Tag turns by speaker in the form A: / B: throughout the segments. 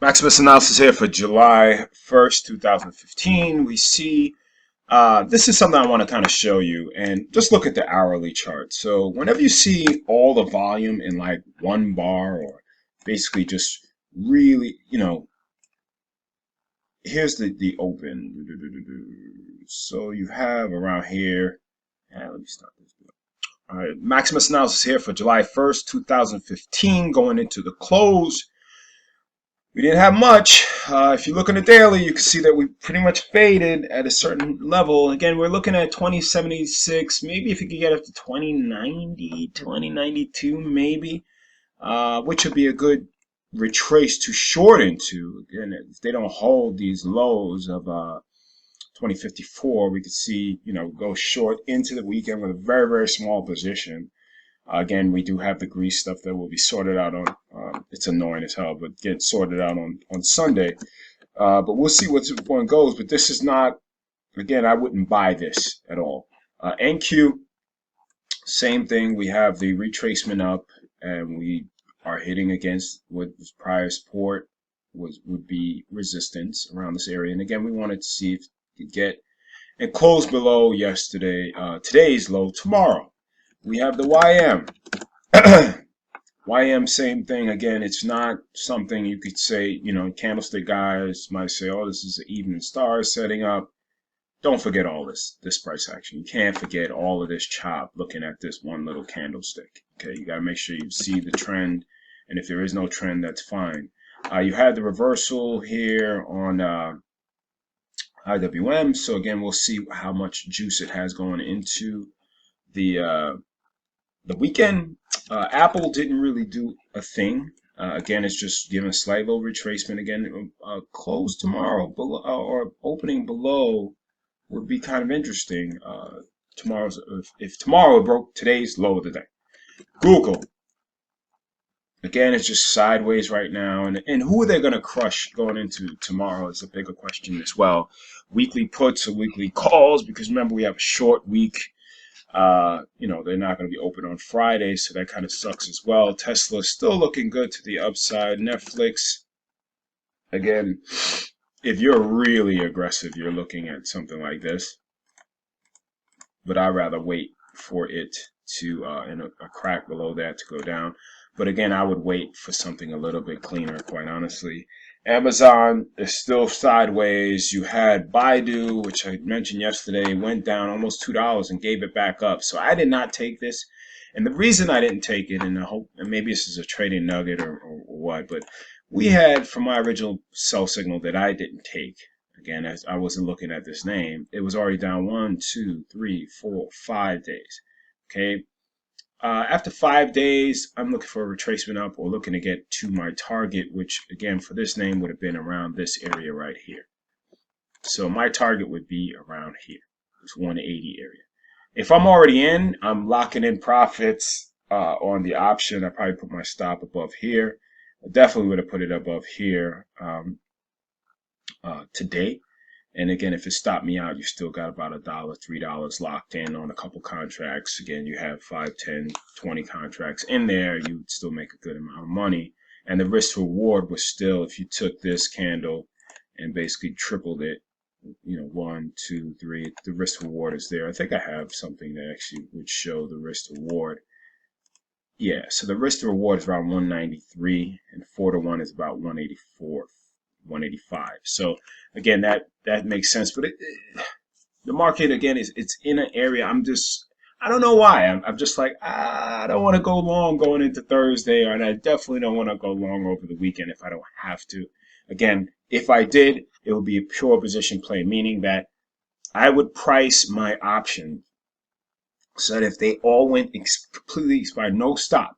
A: Maximus Analysis here for July 1st, 2015. We see, this is something I want to kind of show you, and just look at the hourly chart. So whenever you see all the volume in like one bar, or basically just really, here's the open. So you have around here, let me start this. All right, Maximus Analysis here for July 1st, 2015, going into the close. We didn't have much. If you look on the daily, you can see that we pretty much faded at a certain level. Again, we're looking at 2076. Maybe if you could get up to 2090, 2092, maybe, which would be a good retrace to short into. Again, if they don't hold these lows of 2054, we could see, go short into the weekend with a very, very small position. Again, we do have the grease stuff that will be sorted out on, it's annoying as hell, but get sorted out on Sunday. But we'll see which one goes. But this is not, again, I wouldn't buy this at all. NQ, same thing. We have the retracement up, and we are hitting against what was prior support would be resistance around this area. And again, we wanted to see if we could get and close below today's low tomorrow. We have the YM. YM, same thing. Again, it's not something you could say, candlestick guys might say, oh, this is an evening star setting up. Don't forget all this price action. You can't forget all of this chop looking at this one little candlestick. Okay, you got to make sure you see the trend. And if there is no trend, that's fine. You had the reversal here on IWM. So again, we'll see how much juice it has going into the weekend. Apple didn't really do a thing. Again, it's just giving a slight little retracement. Again, close tomorrow below, or opening below would be kind of interesting. If tomorrow it broke today's low of the day. Google. Again, it's just sideways right now. And who are they going to crush going into tomorrow is a bigger question as well. Weekly puts or weekly calls, because remember, we have a short week. They're not going to be open on Friday, so that kind of sucks as well. Tesla is still looking good to the upside. Netflix, again, if you're really aggressive, you're looking at something like this. But I'd rather wait for it to, in a crack below that to go down. But again, I would wait for something a little bit cleaner, quite honestly. Amazon is still sideways. You had Baidu, which I mentioned yesterday, went down almost $2 and gave it back up. So I did not take this. And the reason I didn't take it, and I hope, and maybe this is a trading nugget or what, but we had, from my original sell signal that I didn't take, again, as I wasn't looking at this name, it was already down 1, 2, 3, 4, 5 days. Okay. After 5 days, I'm looking for a retracement up, or looking to get to my target, which again for this name would have been around this area right here. So my target would be around here, this 180 area. If I'm already in, I'm locking in profits on the option. I probably put my stop above here. I definitely would have put it above here today. And again, if it stopped me out, you still got about $1, $3 locked in on a couple contracts. Again, you have 5, 10, 20 contracts in there. You would still make a good amount of money. And the risk reward was still, if you took this candle and basically tripled it, 1, 2, 3, the risk reward is there. I think I have something that actually would show the risk reward. Yeah, so the risk reward is around 193, and 4 to 1 is about 184. 185. So again, that makes sense. But the market, again, it's in an area. I don't know why. I'm just like, I don't want to go long going into Thursday, and I definitely don't want to go long over the weekend if I don't have to. Again, if I did, it would be a pure position play, meaning that I would price my option so that if they all went completely expired, no stop,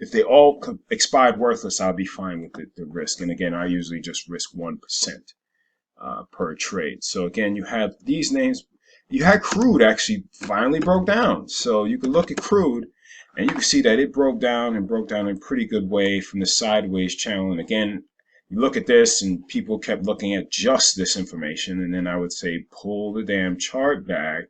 A: if they all expired worthless, I'll be fine with the risk. And again, I usually just risk 1% per trade. So again, you have these names. You had crude actually finally broke down. So you can look at crude, and you can see that it broke down in a pretty good way from the sideways channel. And again, you look at this, and people kept looking at just this information. And then I would say, pull the damn chart back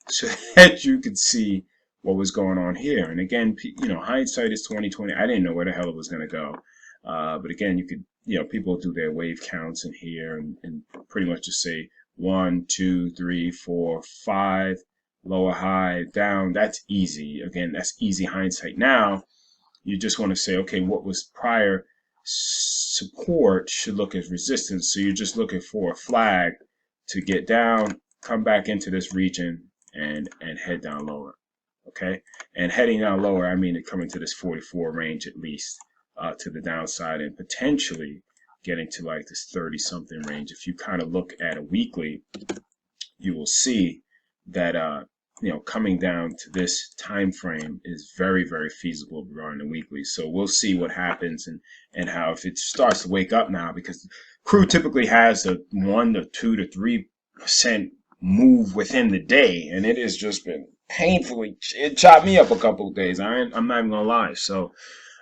A: so that you could see what was going on here. And again, hindsight is 2020. I didn't know where the hell it was going to go. But again, you could, people do their wave counts in here and pretty much just say 1, 2, 3, 4, 5, lower high, down. That's easy. Again, that's easy hindsight. Now, you just want to say, okay, what was prior support should look as resistance. So you're just looking for a flag to get down, come back into this region, and head down lower. Okay, and heading down lower, I mean coming to this 44 range at least to the downside, and potentially getting to like this 30 something range. If you kind of look at a weekly, you will see that coming down to this time frame is very, very feasible regarding the weekly. So we'll see what happens and how, if it starts to wake up now, because crude typically has a 1 to 2 to 3% move within the day, and it has just been painfully, it chopped me up a couple of days. I'm not even gonna lie. So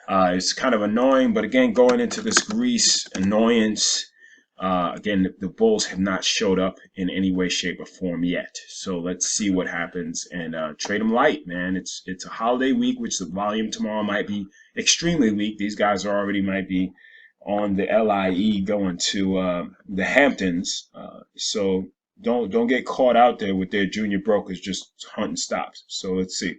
A: it's kind of annoying, but again, going into this Greece annoyance, again, the bulls have not showed up in any way, shape, or form yet. So let's see what happens and trade them light, man. It's a holiday week, which the volume tomorrow might be extremely weak. These guys already might be on the LIE going to the Hamptons. So don't get caught out there with their junior brokers just hunting stops. So let's see.